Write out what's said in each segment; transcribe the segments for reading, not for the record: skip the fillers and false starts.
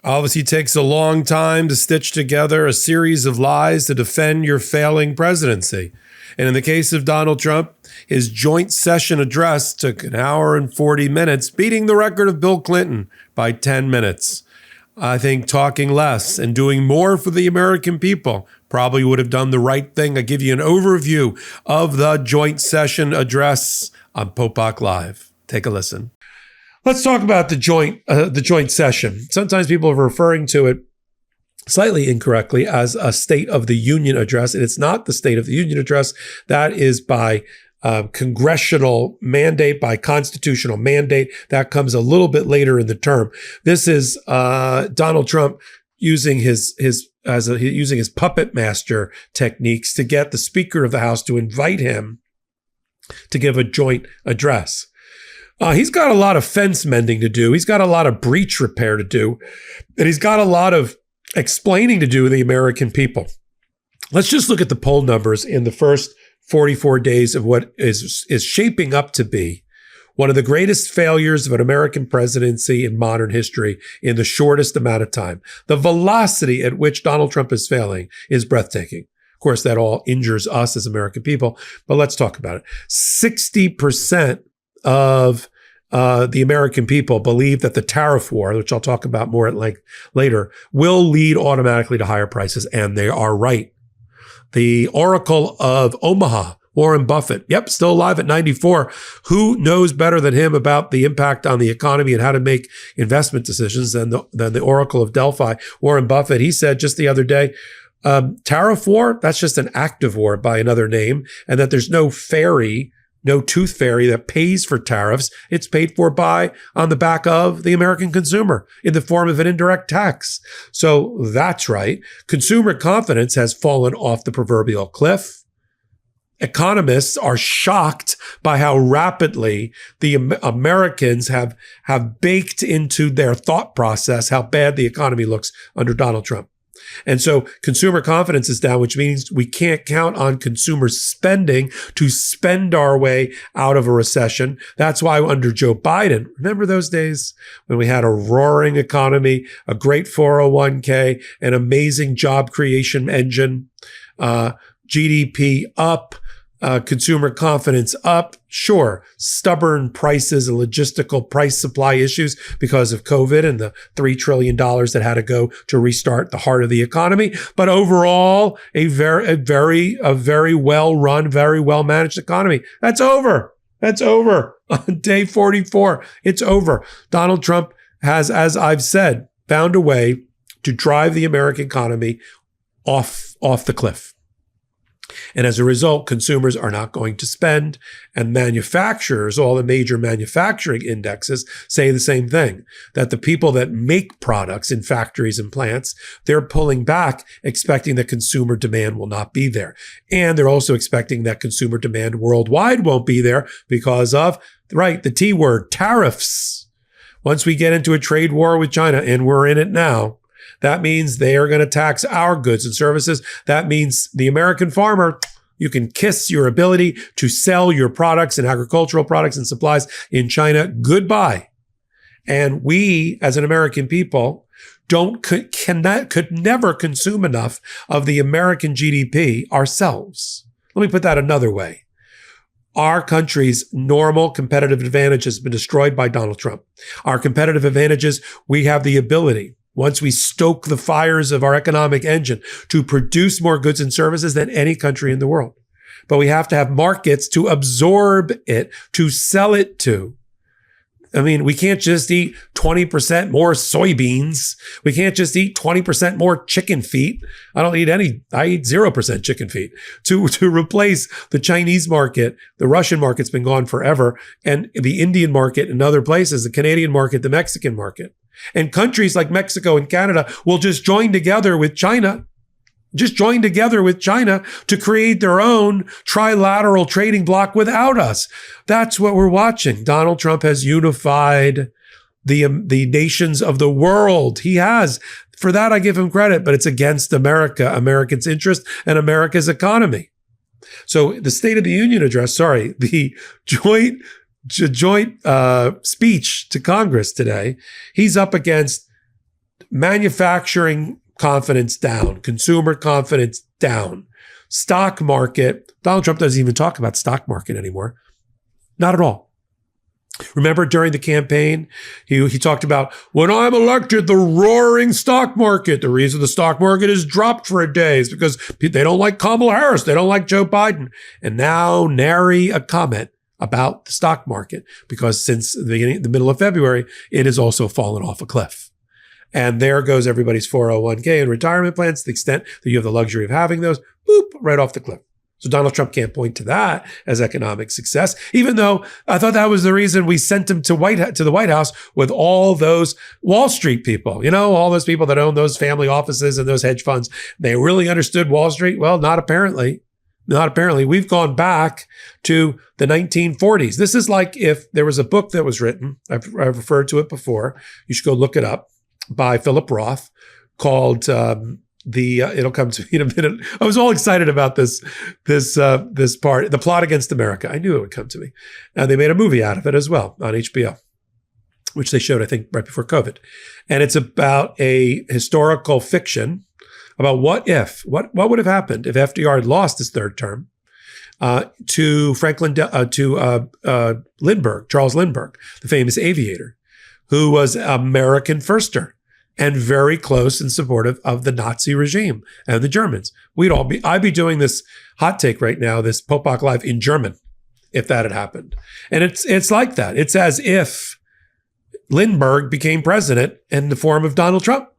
Obviously, it takes a long time to stitch together a series of lies to defend your failing presidency. And in the case of Donald Trump, his joint session address took an hour and 40 minutes, beating the record of Bill Clinton by 10 minutes. I think talking less and doing more for the American people probably would have done the right thing. I give you an overview of the joint session address on Popok Live. Take a listen. Let's talk about the joint session. Sometimes people are referring to it slightly incorrectly as a State of the Union address, and it's not the State of the Union address. That is by congressional mandate, by constitutional mandate. That comes a little bit later in the term. This is Donald Trump using his puppet master techniques to get the Speaker of the House to invite him to give a joint address. He's got a lot of fence mending to do. He's got a lot of breach repair to do. And he's got a lot of explaining to do with the American people. Let's just look at the poll numbers in the first 44 days of what is shaping up to be one of the greatest failures of an American presidency in modern history in the shortest amount of time. The velocity at which Donald Trump is failing is breathtaking. Of course, that all injures us as American people, but let's talk about it. 60% of the American people believe that the tariff war, which I'll talk about more at length later, will lead automatically to higher prices, and they are right. The Oracle of Omaha, Warren Buffett, still alive at 94. Who knows better than him about the impact on the economy and how to make investment decisions than the Oracle of Delphi, Warren Buffett? He said just the other day, tariff war, that's just an active war by another name, and that there's no tooth fairy that pays for tariffs. It's paid for on the back of the American consumer in the form of an indirect tax. So that's right. Consumer confidence has fallen off the proverbial cliff. Economists are shocked by how rapidly the Americans have baked into their thought process how bad the economy looks under Donald Trump. And so consumer confidence is down, which means we can't count on consumer spending to spend our way out of a recession. That's why under Joe Biden, remember those days when we had a roaring economy, a great 401k, an amazing job creation engine, GDP up, consumer confidence up. Sure, stubborn prices and logistical price supply issues because of COVID and the $3 trillion that had to go to restart the heart of the economy. But overall, a very well run, very well managed economy. That's over. That's over on day 44. It's over. Donald Trump has, as I've said, found a way to drive the American economy off the cliff. And as a result, consumers are not going to spend, and manufacturers, all the major manufacturing indexes say the same thing, that the people that make products in factories and plants, they're pulling back, expecting that consumer demand will not be there. And they're also expecting that consumer demand worldwide won't be there because of, the T word, tariffs. Once we get into a trade war with China, and we're in it now, that means they are going to tax our goods and services. That means the American farmer, you can kiss your ability to sell your products and agricultural products and supplies in China goodbye. And we, as an American people, could never consume enough of the American GDP ourselves. Let me put that another way. Our country's normal competitive advantage has been destroyed by Donald Trump. Our competitive advantages, we have the ability, once we stoke the fires of our economic engine, to produce more goods and services than any country in the world. But we have to have markets to absorb it, to sell it to. I mean, we can't just eat 20% more soybeans. We can't just eat 20% more chicken feet. I eat 0% chicken feet to replace the Chinese market. The Russian market's been gone forever. And the Indian market and other places, the Canadian market, the Mexican market. And countries like Mexico and Canada will just join together with China to create their own trilateral trading bloc without us. That's what we're watching. Donald Trump has unified the nations of the world. He has. For that, I give him credit, but it's against America, Americans' interest, and America's economy. So the State of the Union address, the joint speech to Congress today, he's up against manufacturing confidence down, consumer confidence down, stock market. Donald Trump doesn't even talk about stock market anymore. Not at all. Remember during the campaign, he talked about, when I'm elected, the roaring stock market. The reason the stock market has dropped for a day is because they don't like Kamala Harris. They don't like Joe Biden. And now nary a comment about the stock market, because since the middle of February, it has also fallen off a cliff. And there goes everybody's 401k and retirement plans, to the extent that you have the luxury of having those, boop, right off the cliff. So Donald Trump can't point to that as economic success, even though I thought that was the reason we sent him to the White House with all those Wall Street people, all those people that own those family offices and those hedge funds. They really understood Wall Street? Well, not apparently. Not apparently. We've gone back to the 1940s. This is like if there was a book that was written, I've referred to it before, you should go look it up, by Philip Roth, called it'll come to me in a minute. I was all excited about this part, The Plot Against America. I knew it would come to me. And they made a movie out of it as well on HBO, which they showed, I think, right before COVID. And it's about a historical fiction about what would have happened if FDR had lost his third term to Lindbergh, Charles Lindbergh, the famous aviator, who was American firster and very close and supportive of the Nazi regime and the Germans. I'd be doing this hot take right now, this Popok Live in German, if that had happened. And it's like that. It's as if Lindbergh became president in the form of Donald Trump.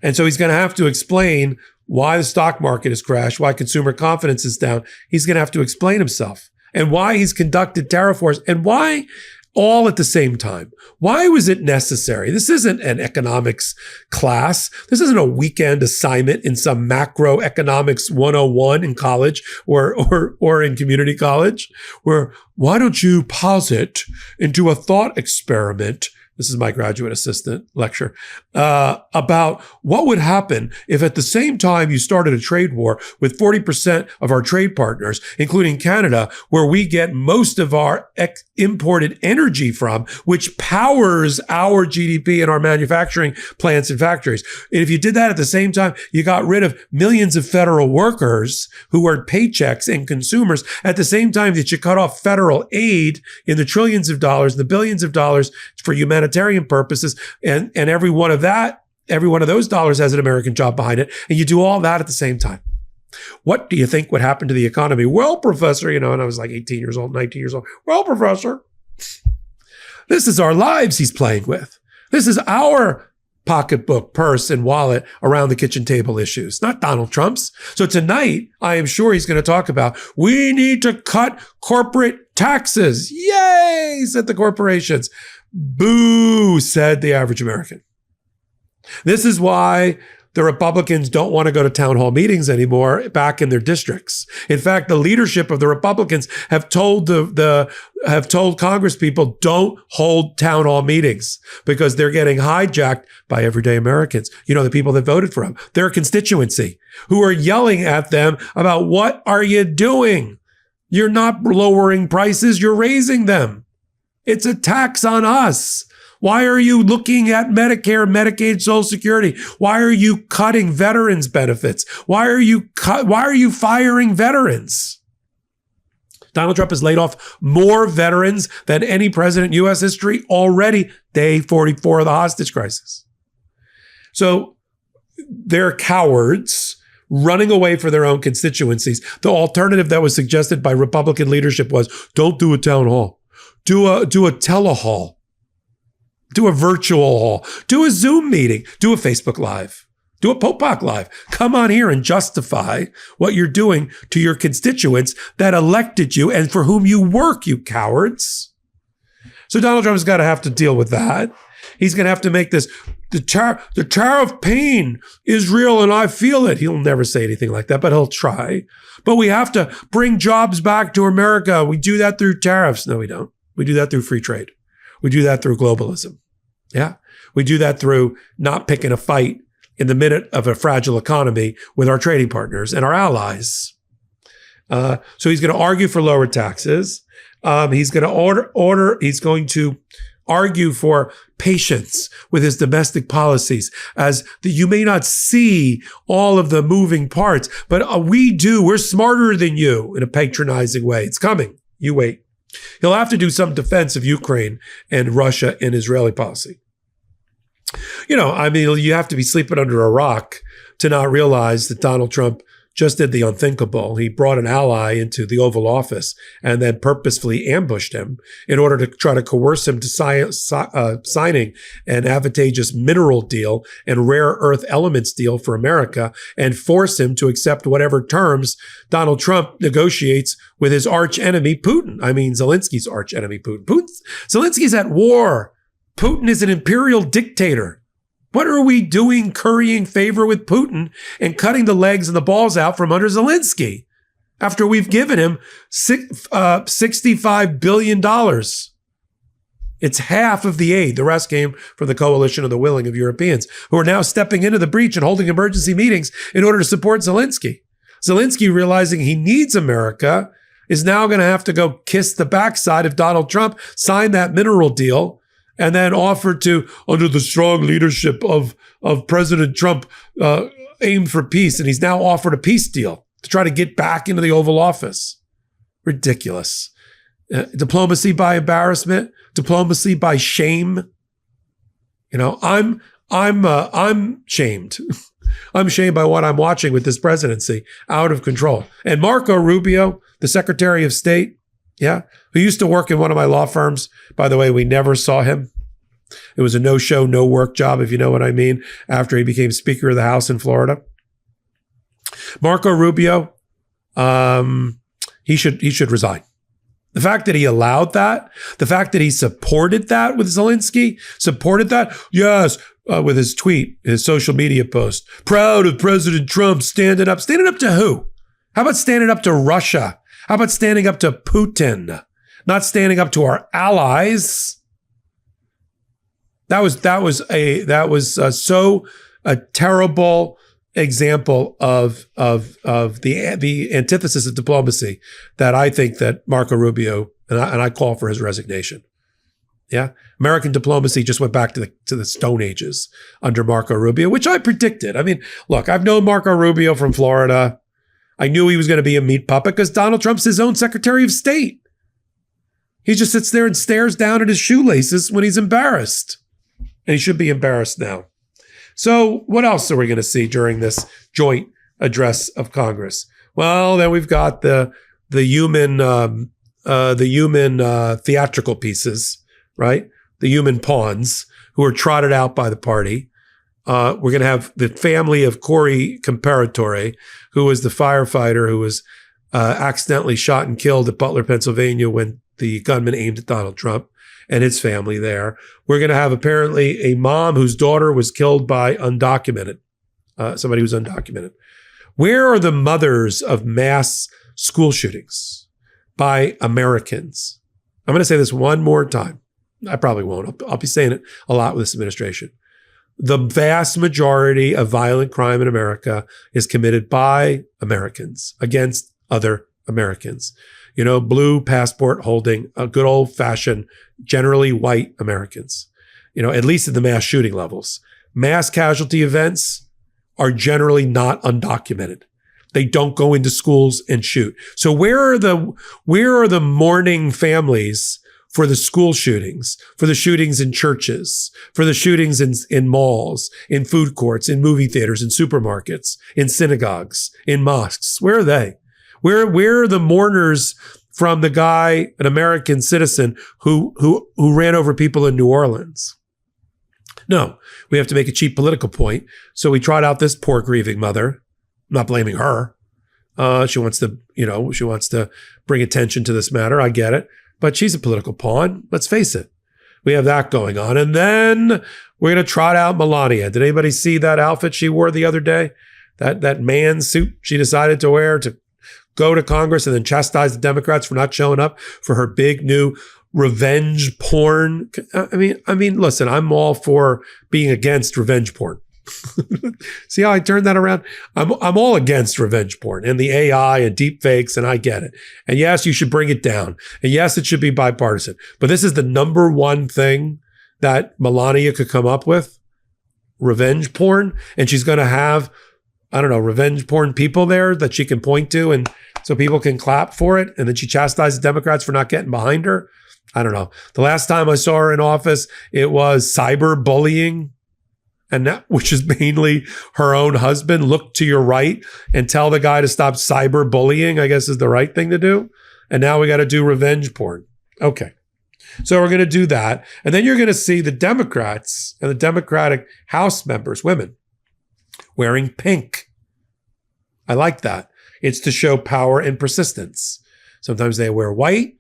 And so he's going to have to explain why the stock market has crashed, why consumer confidence is down. He's going to have to explain himself, and why he's conducted tariff wars, and why all at the same time. Why was it necessary? This isn't an economics class. This isn't a weekend assignment in some macroeconomics 101 in college or in community college, where why don't you posit into a thought experiment? This is my graduate assistant lecture, about what would happen if at the same time you started a trade war with 40% of our trade partners, including Canada, where we get most of our imported energy from, which powers our GDP and our manufacturing plants and factories. And if you did that at the same time, you got rid of millions of federal workers who earned paychecks and consumers at the same time that you cut off federal aid in the trillions of dollars, the billions of dollars for humanitarian purposes, and every one of those dollars has an American job behind it, and you do all that at the same time. What do you think would happen to the economy? Well, professor, and I was like 18 years old, 19 years old. Well, professor, this is our lives he's playing with. This is our pocketbook, purse, and wallet around the kitchen table issues, not Donald Trump's. So tonight, I am sure he's going to talk about, we need to cut corporate taxes. Yay, said the corporations. Boo, said the average American. This is why the Republicans don't want to go to town hall meetings anymore back in their districts. In fact, the leadership of the Republicans have told Congress people, don't hold town hall meetings, because they're getting hijacked by everyday Americans. The people that voted for them, their constituency, who are yelling at them about, what are you doing? You're not lowering prices, you're raising them. It's a tax on us. Why are you looking at Medicare, Medicaid, Social Security? Why are you cutting veterans benefits? Why are you firing veterans? Donald Trump has laid off more veterans than any president in U.S. history already, day 44 of the hostage crisis. So they're cowards running away for their own constituencies. The alternative that was suggested by Republican leadership was, don't do a town hall. Do a telehall, do a virtual hall, do a Zoom meeting, do a Facebook Live, do a Popok Live. Come on here and justify what you're doing to your constituents that elected you and for whom you work, you cowards. So Donald Trump has got to have to deal with that. He's going to have to make this, the tariff pain is real and I feel it. He'll never say anything like that, but he'll try. But we have to bring jobs back to America. We do that through tariffs. No, we don't. We do that through free trade. We do that through globalism. Yeah. We do that through not picking a fight in the minute of a fragile economy with our trading partners and our allies. So he's going to argue for lower taxes. He's going to argue for patience with his domestic policies, as you may not see all of the moving parts, but we do. We're smarter than you, in a patronizing way. It's coming. You wait. He'll have to do some defense of Ukraine and Russia and Israeli policy. You have to be sleeping under a rock to not realize that Donald Trump just did the unthinkable. He brought an ally into the Oval Office and then purposefully ambushed him in order to try to coerce him to signing an advantageous mineral deal and rare earth elements deal for America, and force him to accept whatever terms Donald Trump negotiates with his arch enemy, Putin. Zelensky's arch enemy, Putin. Zelensky's at war. Putin is an imperial dictator. What are we doing currying favor with Putin and cutting the legs and the balls out from under Zelensky after we've given him $65 billion? It's half of the aid. The rest came from the coalition of the willing of Europeans, who are now stepping into the breach and holding emergency meetings in order to support Zelensky. Zelensky, realizing he needs America, is now going to have to go kiss the backside of Donald Trump, sign that mineral deal, and then offered to, under the strong leadership of President Trump, aim for peace. And he's now offered a peace deal to try to get back into the Oval Office. Ridiculous. Diplomacy by embarrassment, diplomacy by shame. I'm shamed. I'm shamed by what I'm watching with this presidency, out of control. And Marco Rubio, the Secretary of State, who used to work in one of my law firms. By the way, we never saw him. It was a no-show, no-work job, if you know what I mean, after he became Speaker of the House in Florida. Marco Rubio, he should resign. The fact that he allowed that, the fact that he supported that with Zelensky, yes, with his tweet, his social media post, proud of President Trump standing up. Standing up to who? How about standing up to Russia? How about standing up to Putin? Not standing up to our allies. That was so a terrible example of the antithesis of diplomacy that I think that Marco Rubio, and I call for his resignation. Yeah, American diplomacy just went back to the Stone Ages under Marco Rubio, which I predicted. Look, I've known Marco Rubio from Florida. I knew he was going to be a meat puppet because Donald Trump's his own Secretary of State. He just sits there and stares down at his shoelaces when he's embarrassed. And he should be embarrassed now. So what else are we going to see during this joint address of Congress? Well, then we've got the human theatrical pieces, right? The human pawns who are trotted out by the party. We're going to have the family of Corey Comparatore, who was the firefighter who was accidentally shot and killed at Butler, Pennsylvania, when the gunman aimed at Donald Trump, and his family there. We're going to have apparently a mom whose daughter was killed by somebody who's undocumented. Where are the mothers of mass school shootings by Americans? I'm going to say this one more time. I probably won't. I'll be saying it a lot with this administration. The vast majority of violent crime in America is committed by Americans against other Americans. Blue passport holding, good old fashioned, generally white Americans, at least at the mass shooting levels. Mass casualty events are generally not undocumented. They don't go into schools and shoot. So where are the mourning families for the school shootings, for the shootings in churches, for the shootings in malls, in food courts, in movie theaters, in supermarkets, in synagogues, in mosques? Where are they? Where are the mourners from the guy, an American citizen, who ran over people in New Orleans? No, we have to make a cheap political point. So we trot out this poor grieving mother. I'm not blaming her. She wants to bring attention to this matter. I get it. But she's a political pawn. Let's face it. We have that going on. And then we're going to trot out Melania. Did anybody see that outfit she wore the other day? That man suit she decided to wear to go to Congress and then chastise the Democrats for not showing up for her big new revenge porn. I mean, listen, I'm all for being against revenge porn. See how I turned that around? I'm all against revenge porn and the AI and deep fakes, and I get it. And yes, you should bring it down. And yes, it should be bipartisan. But this is the number one thing that Melania could come up with, revenge porn. And she's going to have, I don't know, revenge porn people there that she can point to, and so people can clap for it. And then she chastises Democrats for not getting behind her. I don't know. The last time I saw her in office, it was cyberbullying. And that, which is mainly her own husband. Look to your right and tell the guy to stop cyberbullying, I guess is the right thing to do. And now we got to do revenge porn. Okay. So we're going to do that. And then you're going to see the Democrats and the Democratic House members, women, wearing pink. I like that. It's to show power and persistence. Sometimes they wear white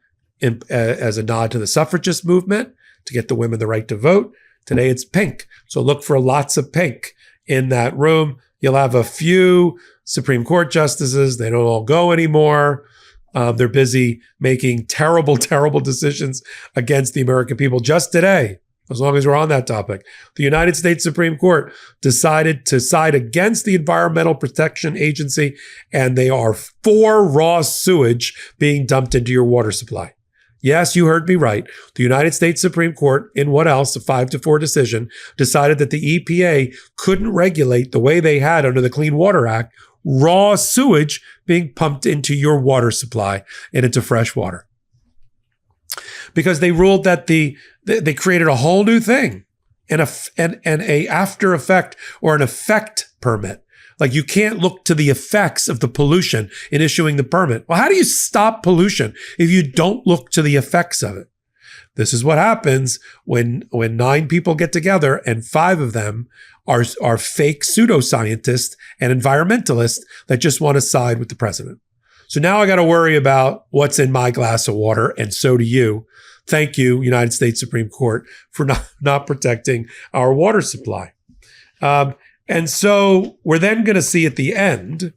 as a nod to the suffragist movement to get the women the right to vote. Today it's pink. So look for lots of pink in that room. You'll have a few Supreme Court justices. They don't all go anymore. They're busy making terrible, terrible decisions against the American people. Just today, as long as we're on that topic, the United States Supreme Court decided to side against the Environmental Protection Agency, and they are for raw sewage being dumped into your water supply. Yes, you heard me right. The United States Supreme Court, in what else, a 5-4 decision, decided that the EPA couldn't regulate the way they had under the Clean Water Act, raw sewage being pumped into your water supply and into fresh water. Because they ruled that they created a whole new thing, and a after effect or an effect permit. Like you can't look to the effects of the pollution in issuing the permit. Well, how do you stop pollution if you don't look to the effects of it? This is what happens when 9 people get together and 5 of them are fake pseudoscientists and environmentalists that just want to side with the president. So now I got to worry about what's in my glass of water, and so do you. Thank you, United States Supreme Court, for not protecting our water supply. And so we're then going to see at the end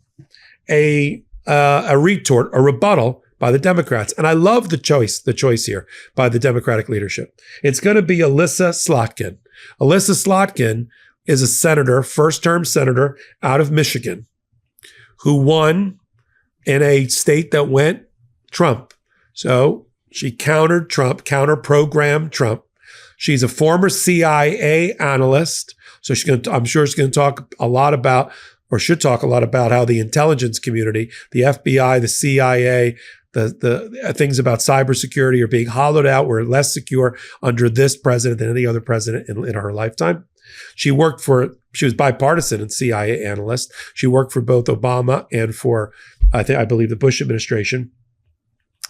a retort, a rebuttal by the Democrats. And I love the choice here by the Democratic leadership. It's going to be Alyssa Slotkin. Alyssa Slotkin is a senator, first-term senator out of Michigan, who won in a state that went Trump. So she countered Trump, counter-programmed Trump. She's a former CIA analyst. So I'm sure she's going to talk a lot about, or should talk a lot about, how the intelligence community, the FBI, the CIA, the things about cybersecurity are being hollowed out. We're less secure under this president than any other president in her lifetime. She was bipartisan and CIA analyst. She worked for both Obama and for, I believe, the Bush administration.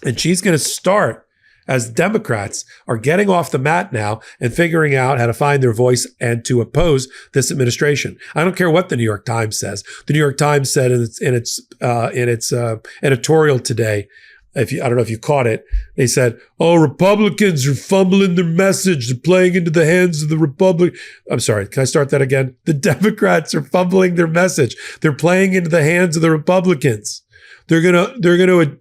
And she's going to start, as Democrats are getting off the mat now and figuring out how to find their voice and to oppose this administration. I don't care what the New York Times says. The New York Times said in its editorial today, I don't know if you caught it, they said, "Oh, Republicans are fumbling their message. They're playing into the hands of the Republic." I'm sorry, can I start that again? The Democrats are fumbling their message. They're playing into the hands of the Republicans. They're gonna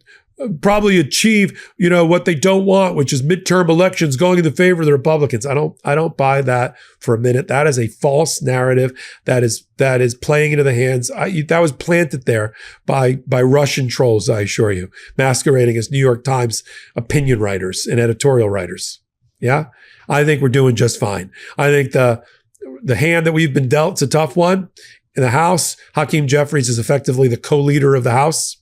probably achieve, what they don't want, which is midterm elections going in the favor of the Republicans. I don't buy that for a minute. That is a false narrative that is playing into the hands. That was planted there by Russian trolls, I assure you, masquerading as New York Times opinion writers and editorial writers. Yeah, I think we're doing just fine. I think the hand that we've been dealt is a tough one. In the House, Hakeem Jeffries is effectively the co-leader of the House.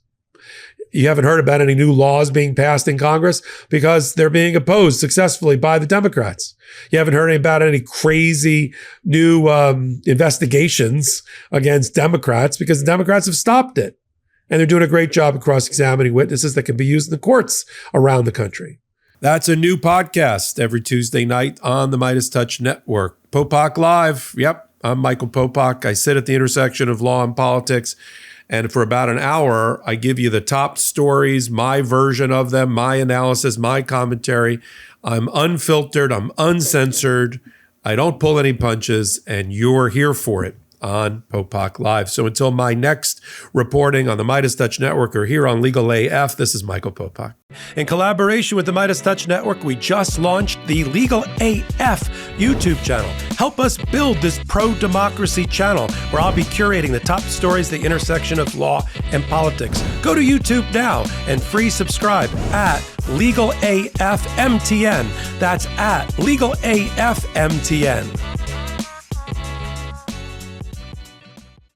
You haven't heard about any new laws being passed in Congress because they're being opposed successfully by the Democrats. You haven't heard about any crazy new investigations against Democrats because the Democrats have stopped it. And they're doing a great job of cross-examining witnesses that can be used in the courts around the country. That's a new podcast every Tuesday night on the Midas Touch Network. Popok Live. Yep, I'm Michael Popok. I sit at the intersection of law and politics. And for about an hour, I give you the top stories, my version of them, my analysis, my commentary. I'm unfiltered. I'm uncensored. I don't pull any punches, and you're here for it. on Popok Live. So until my next reporting on the Midas Touch Network or here on Legal AF, this is Michael Popok. In collaboration with the Midas Touch Network, we just launched the Legal AF YouTube channel. Help us build this pro-democracy channel where I'll be curating the top stories at the intersection of law and politics. Go to YouTube now and free subscribe at Legal AF MTN. That's at Legal AF MTN.